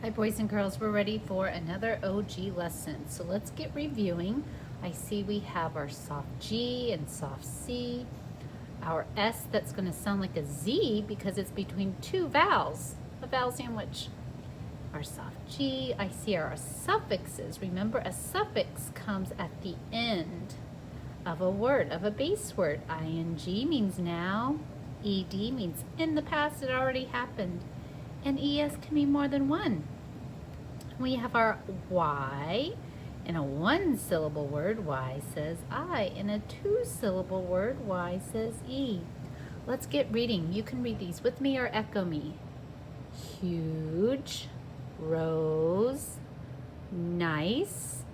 Hi boys and girls, we're ready for another OG lesson. So let's get reviewing. I see we have our soft G and soft C. Our S that's going to sound like a Z because it's between two vowels, a vowel sandwich. Our soft G, I see our suffixes. Remember, a suffix comes at the end of a word, of a base word. ING means now, ED means in the past, it already happened, and ES can mean more than one. We have our Y. In a one-syllable word, Y says I. In a two-syllable word, Y says E. Let's get reading. You can read these with me or echo me. Huge, rose, nice,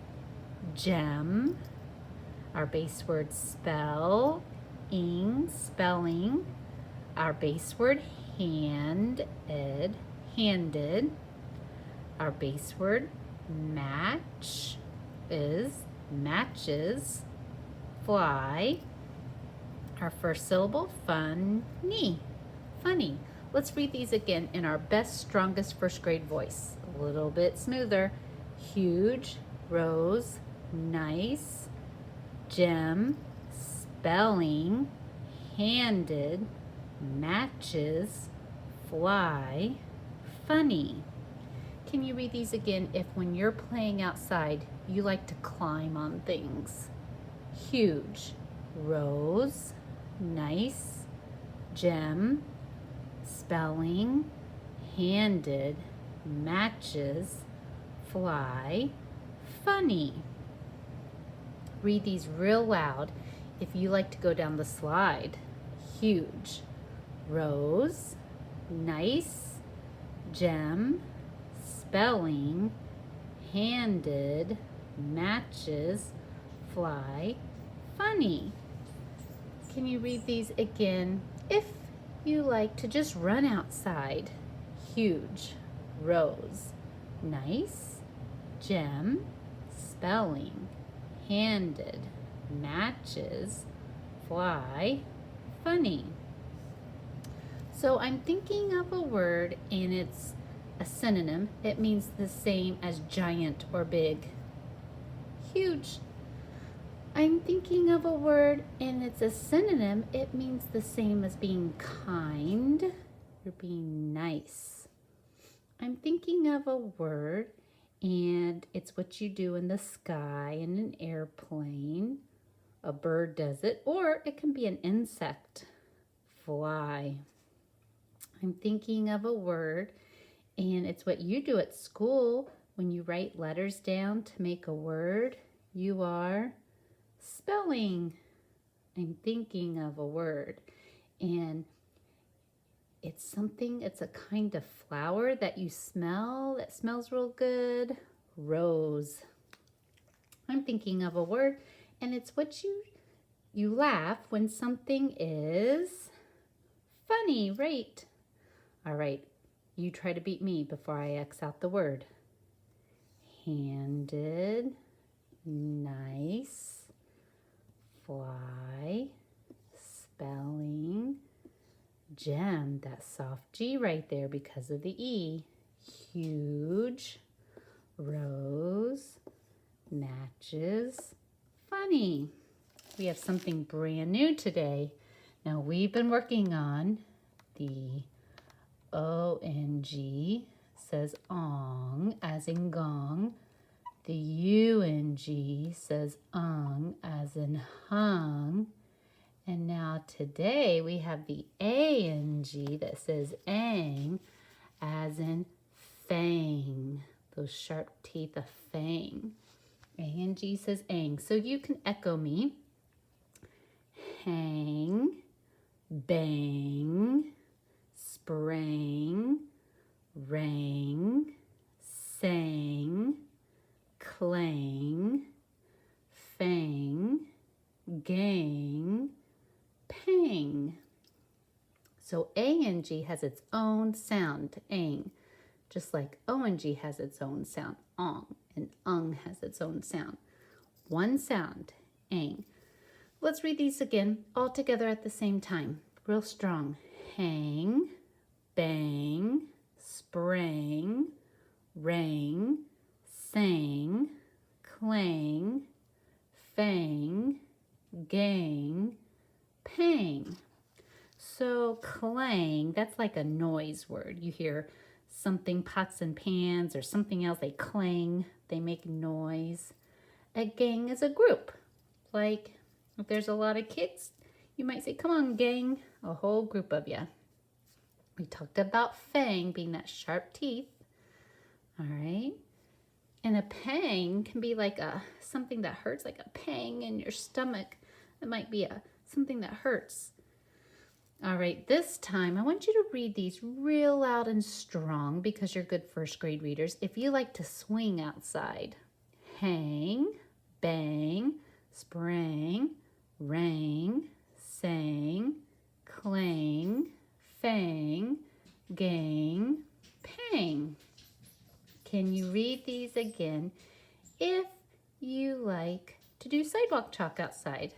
gem. Our base word spell, ing, spelling. Our base word handed. Our base word match is matches, fly. Our first syllable, funny. Let's read these again in our best, strongest first grade voice. A little bit smoother. Huge, rose, nice, gem, spelling, handed, matches, fly, funny. Can you read these again if when you're playing outside, you like to climb on things? Huge, rose, nice, gem, spelling, handed, matches, fly, funny. Read these real loud if you like to go down the slide. Huge, rose, nice, gem, spelling, handed, matches, fly, funny. Can you read these again if you like to just run outside? Huge, rose, nice, gem, spelling, handed, matches, fly, funny. So I'm thinking of a word and it's a synonym. It means the same as giant or big. Huge. I'm thinking of a word and it's a synonym. It means the same as being kind. You're being nice. I'm thinking of a word and it's what you do in the sky in an airplane. A bird does it, or it can be an insect. Fly. I'm thinking of a word and it's what you do at school when you write letters down to make a word. You are spelling. I'm thinking of a word. And it's a kind of flower that you smell, that smells real good. Rose. I'm thinking of a word and it's what you laugh when something is funny, right? All right. You try to beat me before I X out the word. Handed, nice, fly, spelling, gem, that soft G right there because of the E. Huge, rose, matches, funny. We have something brand new today. Now we've been working on the ONG says ong as in gong. The UNG says ung as in hung. And now today we have the ANG that says ang as in fang. Those sharp teeth of fang. ANG says ang. So you can echo me. Hang, bang, sprang, rang, sang, clang, fang, gang, pang. So ANG has its own sound, ang, just like ONG has its own sound, ong, and ung has its own sound. One sound, ang. Let's read these again all together at the same time, real strong. Hang, bang, sprang, rang, sang, clang, fang, gang, pang. So clang, that's like a noise word. You hear something, pots and pans or something else, they clang, they make noise. A gang is a group. Like if there's a lot of kids, you might say, come on gang, a whole group of you. We talked about fang being that sharp teeth. All right. And a pang can be like something that hurts, like a pang in your stomach. It might be something that hurts. All right, this time I want you to read these real loud and strong because you're good first grade readers. If you like to swing outside, hang, bang, sprang, rang, sang, clang, fang, gang, pang. Can you read these again if you like to do sidewalk chalk outside?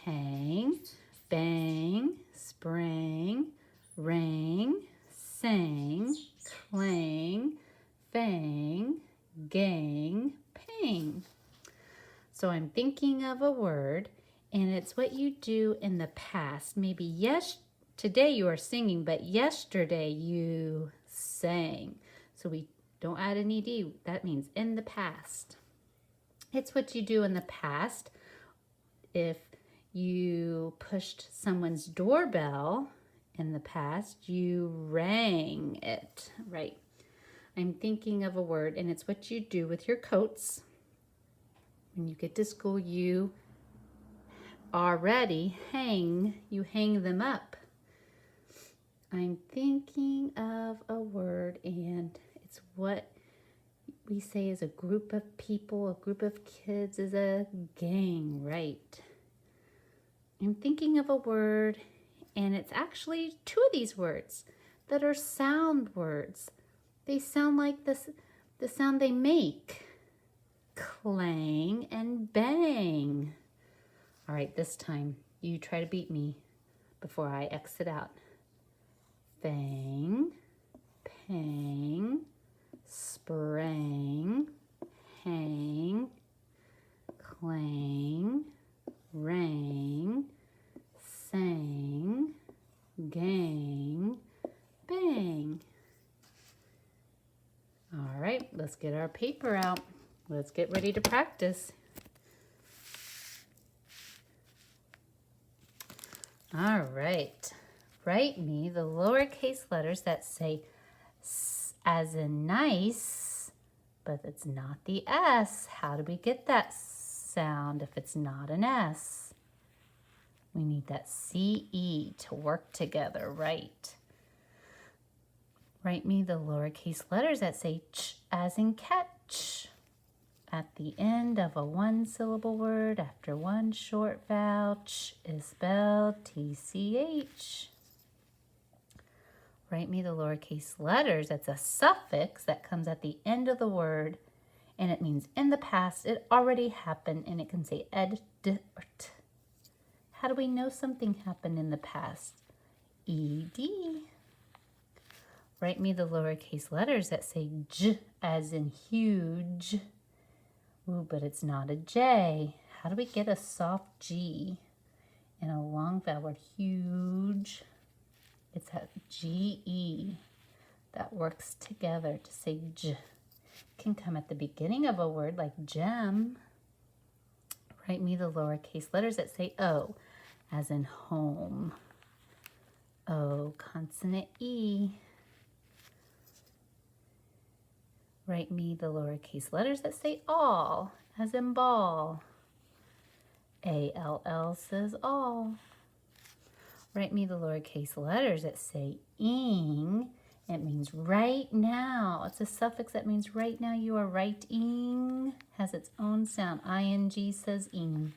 Hang, bang, sprang, rang, sang, clang, fang, gang, pang. So I'm thinking of a word, and it's what you do in the past. Maybe today you are singing, but yesterday you sang. So we don't add an ed. That means in the past. It's what you do in the past. If you pushed someone's doorbell in the past, you rang it, right? I'm thinking of a word, and it's what you do with your coats. When you get to school, you already you hang them up. I'm thinking of a word, and it's what we say is a group of people, a group of kids is a gang, right? I'm thinking of a word, and it's actually two of these words that are sound words. They sound like the sound they make. Clang and bang. All right, this time you try to beat me before I exit out. Fang, pang, sprang, hang, clang, rang, sang, gang, bang. All right, let's get our paper out. Let's get ready to practice. All right, write me the lowercase letters that say S as in nice, but it's not the S. How do we get that sound if it's not an S? We need that CE to work together, right? Write me the lowercase letters that say ch as in catch. At the end of a one-syllable word, after one short vowel, ch is spelled TCH. Write me the lowercase letters. That's a suffix that comes at the end of the word, and it means in the past, it already happened, and it can say ed, d, or t. How do we know something happened in the past? ED. Write me the lowercase letters that say j as in huge. Ooh, but it's not a J. How do we get a soft G in a long vowel word? Huge. It's a GE that works together to say J. It can come at the beginning of a word like gem. Write me the lowercase letters that say O, as in home. O, consonant E. Write me the lowercase letters that say all, as in ball. ALL says all. Write me the lowercase letters that say ing. It means right now. It's a suffix that means right now you are writing. Has its own sound. ING says ing.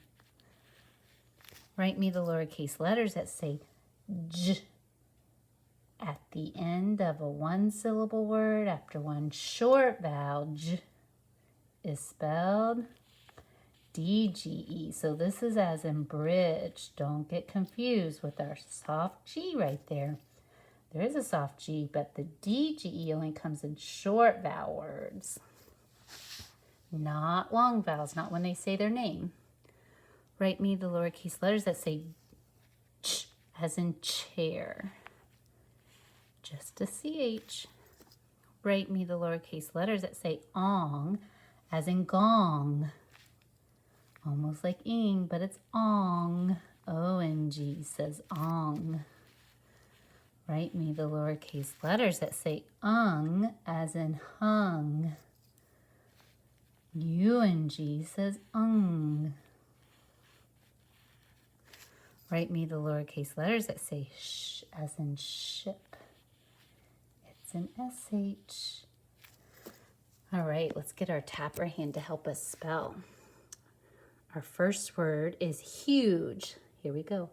Write me the lowercase letters that say j. At the end of a one-syllable word, after one short vowel, j is spelled DGE. So this is as in bridge. Don't get confused with our soft G right there. There is a soft G, but the DGE only comes in short vowel words. Not long vowels, not when they say their name. Write me the lowercase letters that say ch, as in chair. Just a CH. Write me the lowercase letters that say ong, as in gong. Almost like ing, but it's ong. O-N-G says ong. Write me the lowercase letters that say ung, as in hung. U-N-G says ung. Write me the lowercase letters that say sh, as in ship. It's an S-H. All right, let's get our tapper hand to help us spell. Our first word is huge. Here we go.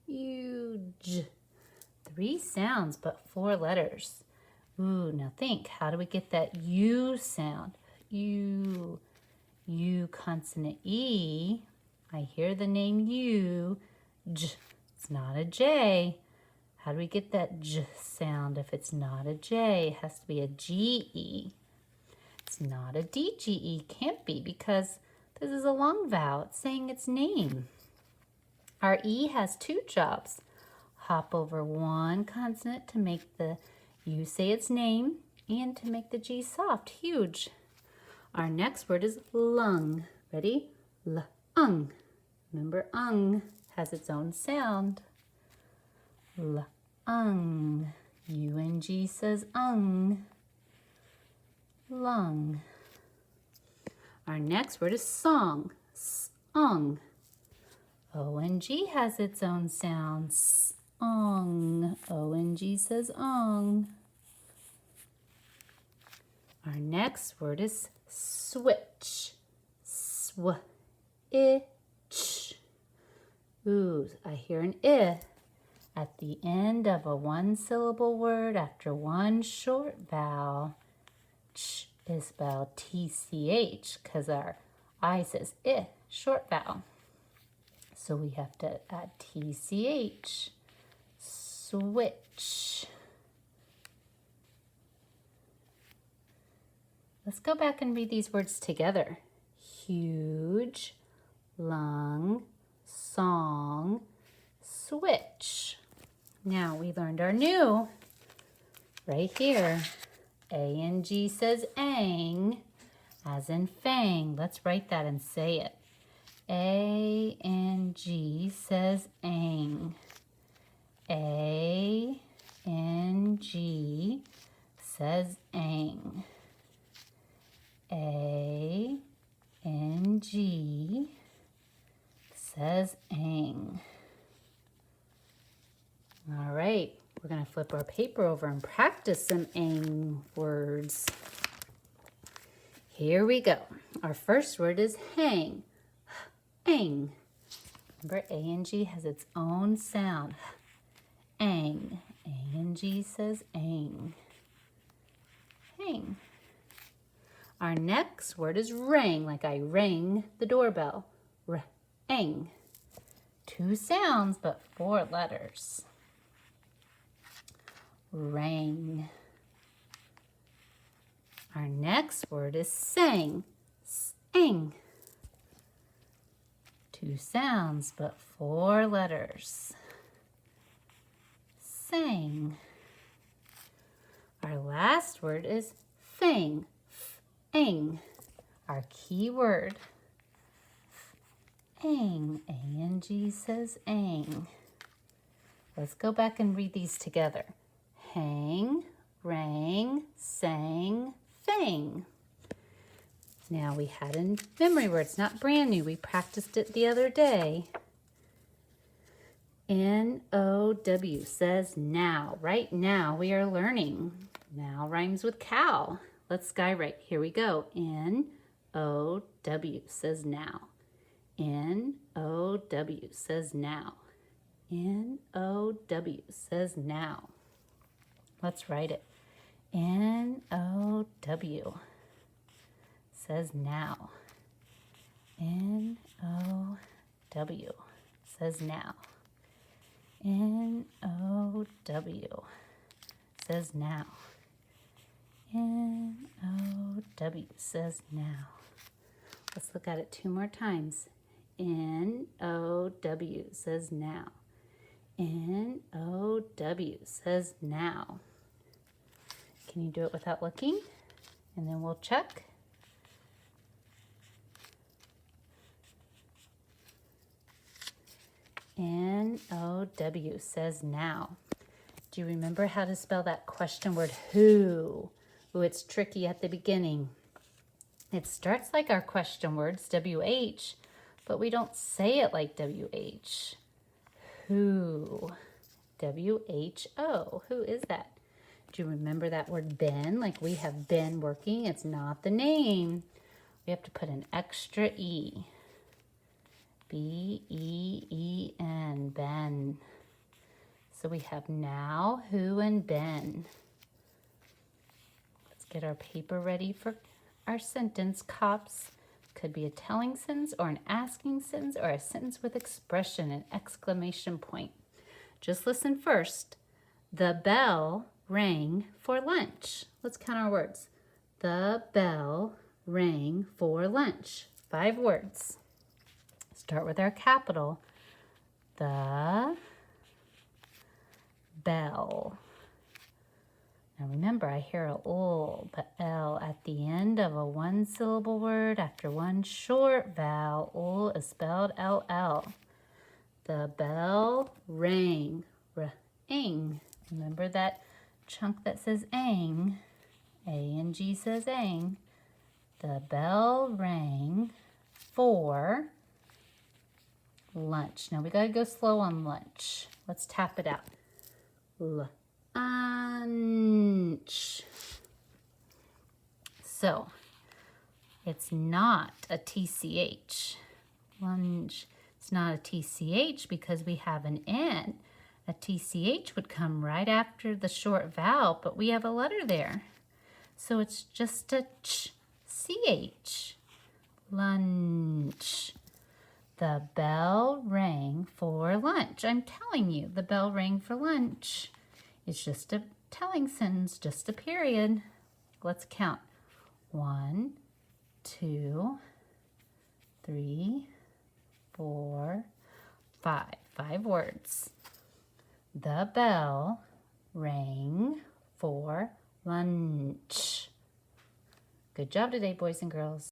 Huge. 3 sounds, but 4 letters. Ooh, now think, how do we get that U sound? U. U consonant E. I hear the name U. J. It's not a J. How do we get that J sound if it's not a J? It has to be a G-E. It's not a D-G-E. Can't be because this is a long vowel. It's saying its name. Our E has 2 jobs. Hop over 1 consonant to make the U say its name and to make the G soft, huge. Our next word is lung. Ready? L-ung. Remember, ung has its own sound. L-ung. U-N-G says ung. Lung. Our next word is song. S-ong. O-N-G has its own sound. S-ong. O-N-G says ong. Our next word is switch. Sw-itch. Ooh, I hear an I at the end of a 1-syllable word after 1 short vowel. Ch is spelled T-C-H because our I says I, short vowel. So we have to add T-C-H. Switch. Let's go back and read these words together. Huge, lung, song, switch. Now we learned our new right here. A-N-G says ang, as in fang. Let's write that and say it. A-N-G says ang. A-N-G says ang. A-N-G says ang. All right, we're going to flip our paper over and practice some ang words. Here we go. Our first word is hang. Ang. Remember, A-N-G has its own sound. Ang. A-N-G says ang. Hang. Our next word is ring, like I rang the doorbell. Rang. 2 sounds, but 4 letters. Rang. Our next word is sang. Sang. 2 sounds, but 4 letters. Sang. Our last word is fang. Ang. Our key word. Ang. A-N-G says ang. Let's go back and read these together. Hang, rang, sang, fang. Now we had a memory word. It's not brand new. We practiced it the other day. N-O-W says now. Right now we are learning. Now rhymes with cow. Let's skywrite. Here we go. N-O-W says now. N-O-W says now. N-O-W says now. Let's write it. N-O-W says now. N-O-W says now. N-O-W says now. N-O-W says now. Let's look at it 2 more times. N-O-W says now. N-O-W says now. Can you do it without looking? And then we'll check. N-O-W says now. Do you remember how to spell that question word who? Ooh, it's tricky at the beginning. It starts like our question words, W-H, but we don't say it like W-H. Who? W-H-O. Who is that? Do you remember that word been? Like we have been working. It's not the name. We have to put an extra E. B-E-E-N, Ben. So we have now, who, and been. Let's get our paper ready for our sentence. Cops could be a telling sentence or an asking sentence or a sentence with expression, an exclamation point. Just listen first. The bell rang for lunch. Let's count our words. The bell rang for lunch. 5 words. Start with our capital. The bell. Now remember, I hear a L, the L at the end of a 1-syllable word after one short vowel. L is spelled L-L. The bell rang. R-ing. Remember that chunk that says ang? A-N-G says ang. The bell rang for lunch. Now we gotta go slow on lunch. Let's tap it out. Lunch. So it's not a TCH. Lunch. It's not a TCH because we have an N. A TCH would come right after the short vowel, but we have a letter there. So it's just a CH. Lunch. The bell rang for lunch. I'm telling you, the bell rang for lunch. It's just a telling sentence, just a period. Let's count. 1, 2, 3, 4, 5. 5 words. The bell rang for lunch. Good job today, boys and girls.